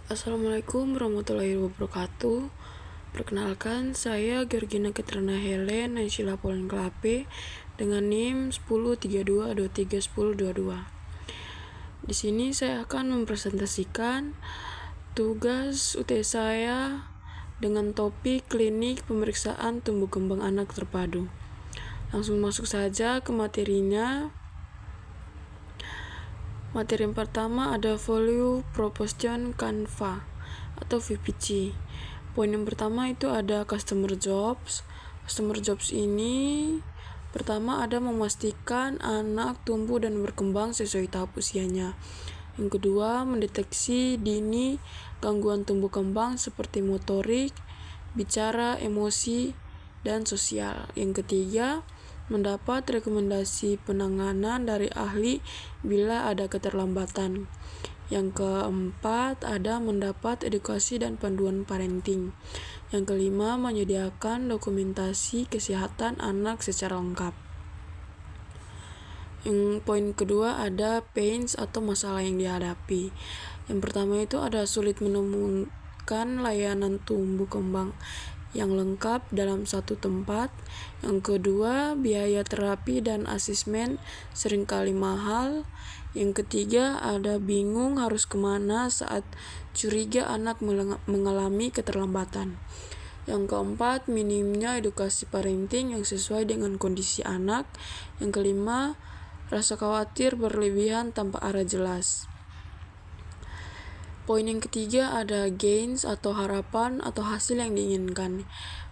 Assalamualaikum warahmatullahi wabarakatuh. Perkenalkan, saya Georgina Ketrana Helen Naysila Polen Klape dengan NIM 1032231022. Di sini saya akan mempresentasikan tugas UT saya dengan topik klinik pemeriksaan tumbuh kembang anak terpadu. Langsung masuk saja ke materinya. Materi yang pertama ada Value Proposition Canva atau VPC. Poin yang pertama itu ada Customer Jobs. Customer Jobs ini pertama ada memastikan anak tumbuh dan berkembang sesuai tahap usianya. Yang kedua, mendeteksi dini gangguan tumbuh kembang seperti motorik, bicara, emosi, dan sosial. Yang ketiga, mendapat rekomendasi penanganan dari ahli bila ada keterlambatan. Yang keempat, ada mendapat edukasi dan panduan parenting. Yang kelima, menyediakan dokumentasi kesehatan anak secara lengkap. Yang poin kedua ada pains atau masalah yang dihadapi. Yang pertama itu ada sulit menemukan layanan tumbuh kembang yang lengkap dalam satu tempat. Yang kedua, biaya terapi dan asesmen seringkali mahal. Yang ketiga, ada bingung harus kemana saat curiga anak mengalami keterlambatan. Yang keempat, minimnya edukasi parenting yang sesuai dengan kondisi anak. Yang kelima, rasa khawatir berlebihan tanpa arah jelas. Poin yang ketiga ada gains atau harapan atau hasil yang diinginkan.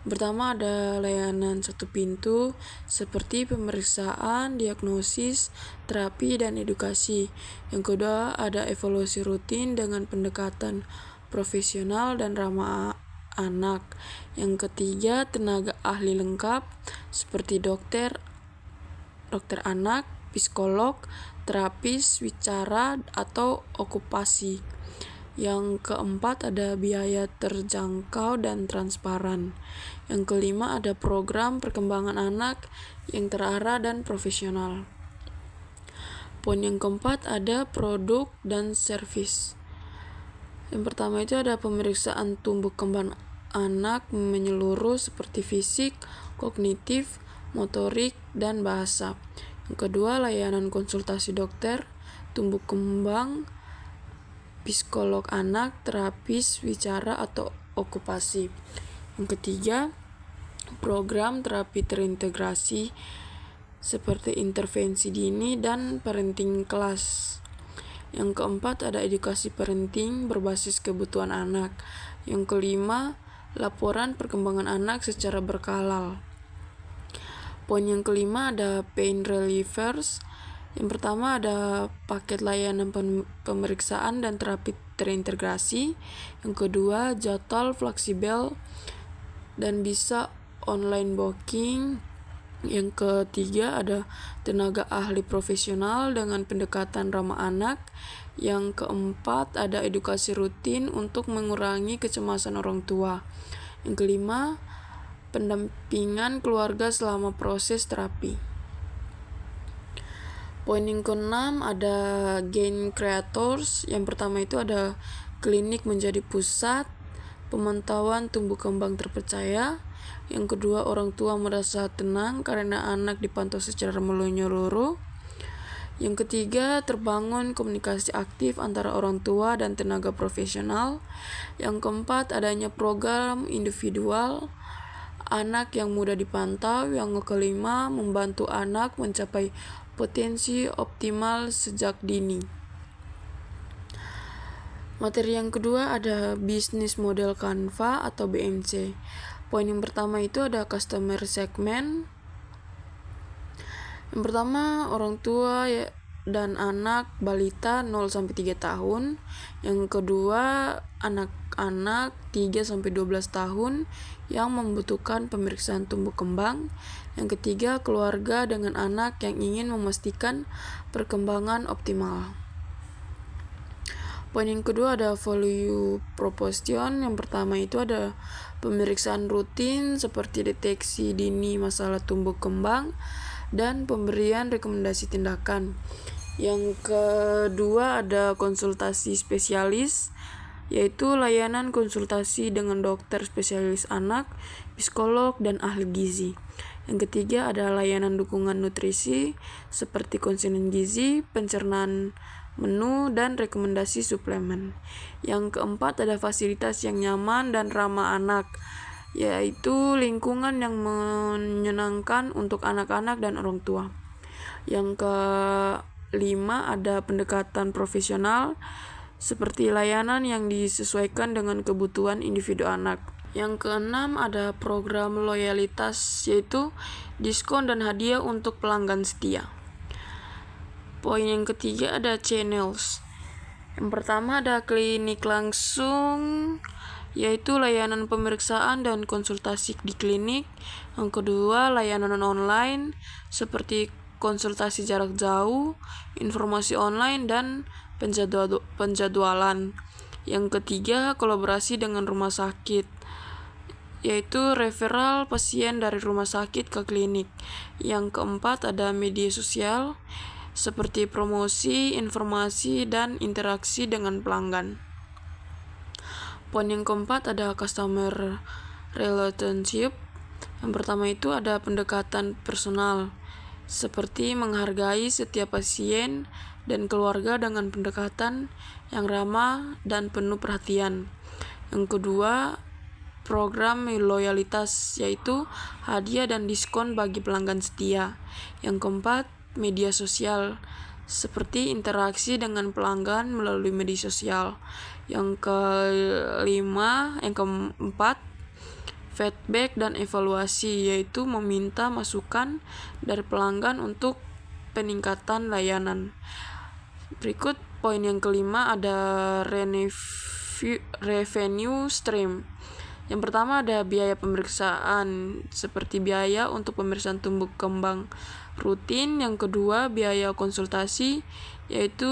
Pertama ada layanan satu pintu seperti pemeriksaan, diagnosis, terapi, dan edukasi. Yang kedua ada evaluasi rutin dengan pendekatan profesional dan ramah anak. Yang ketiga tenaga ahli lengkap seperti dokter anak, psikolog, terapis, wicara, atau okupasi. Yang keempat ada biaya terjangkau dan transparan. Yang kelima ada program perkembangan anak yang terarah dan profesional. Poin yang keempat ada produk dan servis. Yang pertama itu ada pemeriksaan tumbuh kembang anak menyeluruh seperti fisik, kognitif, motorik, dan bahasa. Yang kedua, layanan konsultasi dokter, tumbuh kembang, psikolog anak, terapis, wicara, atau okupasi. Yang ketiga, program terapi terintegrasi seperti intervensi dini dan parenting kelas. Yang keempat, ada edukasi parenting berbasis kebutuhan anak. Yang kelima, laporan perkembangan anak secara berkala. Poin yang kelima ada pain relievers. Yang pertama ada paket layanan pemeriksaan dan terapi terintegrasi. Yang kedua, jadwal fleksibel dan bisa online booking. Yang ketiga ada tenaga ahli profesional dengan pendekatan ramah anak. Yang keempat ada edukasi rutin untuk mengurangi kecemasan orang tua. Yang kelima, pendampingan keluarga selama proses terapi. Poin yang keenam ada gain creators. Yang pertama itu ada klinik menjadi pusat pemantauan tumbuh kembang terpercaya. Yang kedua, orang tua merasa tenang karena anak dipantau secara menyeluruh. Yang ketiga, terbangun komunikasi aktif antara orang tua dan tenaga profesional. Yang keempat, adanya program individual anak yang mudah dipantau. Yang kelima, membantu anak mencapai potensi optimal sejak dini. Materi yang kedua ada bisnis model Canva atau BMC. Poin yang pertama itu ada customer segment. Yang pertama, orang tua dan anak balita 0-3 tahun. Yang kedua, anak-anak 3-12 tahun yang membutuhkan pemeriksaan tumbuh kembang. Yang ketiga, keluarga dengan anak yang ingin memastikan perkembangan optimal. Poin yang kedua ada value proposition. Yang pertama itu ada pemeriksaan rutin seperti deteksi dini masalah tumbuh kembang dan pemberian rekomendasi tindakan. Yang kedua ada konsultasi spesialis yaitu layanan konsultasi dengan dokter spesialis anak, psikolog, dan ahli gizi. Yang ketiga ada layanan dukungan nutrisi seperti konseling gizi, pencernaan menu, dan rekomendasi suplemen. Yang keempat ada fasilitas yang nyaman dan ramah anak, yaitu lingkungan yang menyenangkan untuk anak-anak dan orang tua. Yang kelima ada pendekatan profesional seperti layanan yang disesuaikan dengan kebutuhan individu anak. Yang keenam ada program loyalitas, yaitu diskon dan hadiah untuk pelanggan setia. Poin yang ketiga ada channels. Yang pertama ada klinik langsung, yaitu layanan pemeriksaan dan konsultasi di klinik. Yang kedua layanan online seperti konsultasi jarak jauh, informasi online, dan penjadwalan. Yang ketiga kolaborasi dengan rumah sakit, yaitu referral pasien dari rumah sakit ke klinik. Yang keempat ada media sosial seperti promosi, informasi, dan interaksi dengan pelanggan. Poin yang keempat ada customer relationship. Yang pertama itu ada pendekatan personal seperti menghargai setiap pasien dan keluarga dengan pendekatan yang ramah dan penuh perhatian. Yang kedua program loyalitas, yaitu hadiah dan diskon bagi pelanggan setia. Yang keempat media sosial seperti interaksi dengan pelanggan melalui media sosial. Yang keempat feedback dan evaluasi, yaitu meminta masukan dari pelanggan untuk peningkatan layanan. Berikut poin yang kelima ada revenue stream. Yang pertama ada biaya pemeriksaan seperti biaya untuk pemeriksaan tumbuh kembang rutin. Yang kedua biaya konsultasi, yaitu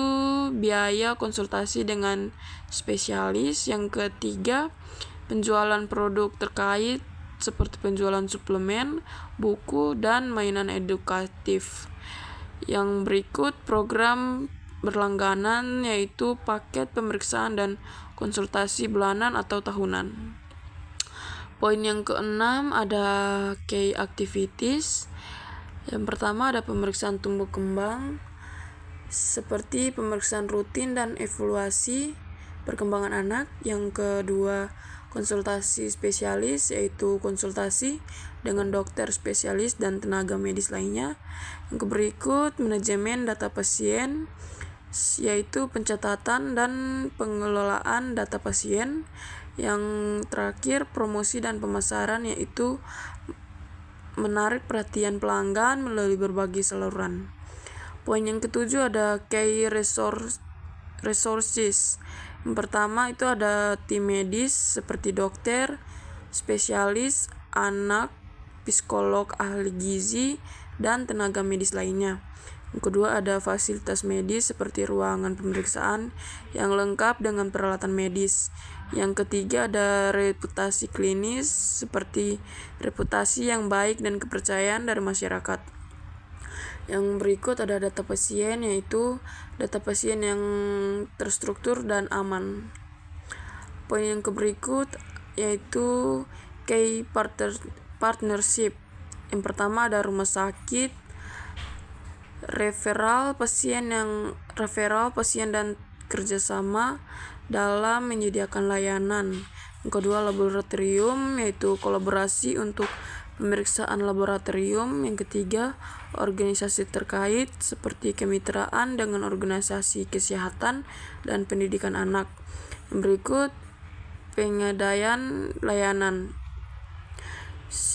biaya konsultasi dengan spesialis. Yang ketiga penjualan produk terkait seperti penjualan suplemen, buku, dan mainan edukatif. Yang berikut program berlangganan, yaitu paket pemeriksaan dan konsultasi bulanan atau tahunan. Poin yang keenam ada key activities. Yang pertama ada pemeriksaan tumbuh kembang seperti pemeriksaan rutin dan evaluasi perkembangan anak. Yang kedua konsultasi spesialis, yaitu konsultasi dengan dokter spesialis dan tenaga medis lainnya. Yang berikut manajemen data pasien, yaitu pencatatan dan pengelolaan data pasien. Yang terakhir promosi dan pemasaran, yaitu menarik perhatian pelanggan melalui berbagai saluran. Poin yang ketujuh ada key resources. Yang pertama itu ada tim medis seperti dokter, spesialis anak, psikolog, ahli gizi, dan tenaga medis lainnya. Yang kedua ada fasilitas medis seperti ruangan pemeriksaan yang lengkap dengan peralatan medis. Yang ketiga ada reputasi klinis seperti reputasi yang baik dan kepercayaan dari masyarakat. Yang berikut ada data pasien, yaitu data pasien yang terstruktur dan aman. Poin yang berikut yaitu key partnership. Yang pertama ada rumah sakit, referral pasien dan kerjasama dalam menyediakan layanan. Yang kedua laboratorium, yaitu kolaborasi untuk pemeriksaan laboratorium. Yang ketiga organisasi terkait seperti kemitraan dengan organisasi kesehatan dan pendidikan anak. Yang berikut pengadaan layanan,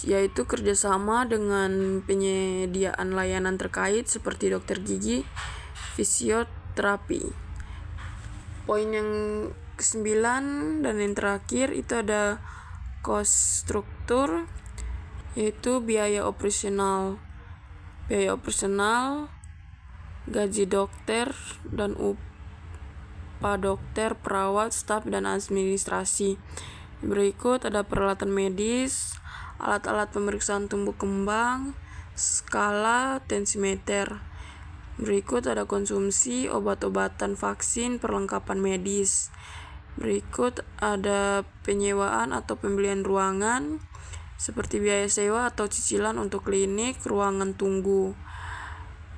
yaitu kerjasama dengan penyediaan layanan terkait seperti dokter gigi, fisioterapi. Poin yang ke-9 dan yang terakhir itu ada cost struktur, yaitu biaya operasional, gaji dokter dan upah dokter, perawat, staf, dan administrasi. Berikut ada peralatan medis, alat-alat pemeriksaan tumbuh kembang, skala, tensimeter. Berikut ada konsumsi, obat-obatan, vaksin, perlengkapan medis. Berikut ada penyewaan atau pembelian ruangan, seperti biaya sewa atau cicilan untuk klinik, ruangan tunggu.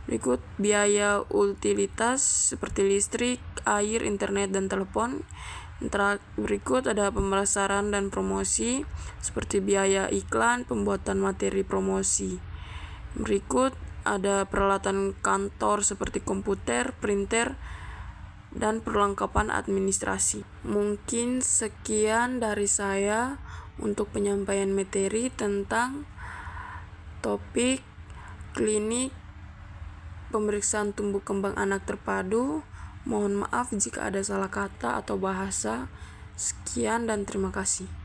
Berikut biaya utilitas seperti listrik, air, internet, dan telepon. Berikut ada pemasaran dan promosi seperti biaya iklan, pembuatan materi promosi. Berikut ada peralatan kantor seperti komputer, printer, dan perlengkapan administrasi. Mungkin sekian dari saya untuk penyampaian materi tentang topik klinik pemeriksaan tumbuh kembang anak terpadu. Mohon maaf jika ada salah kata atau bahasa. Sekian dan terima kasih.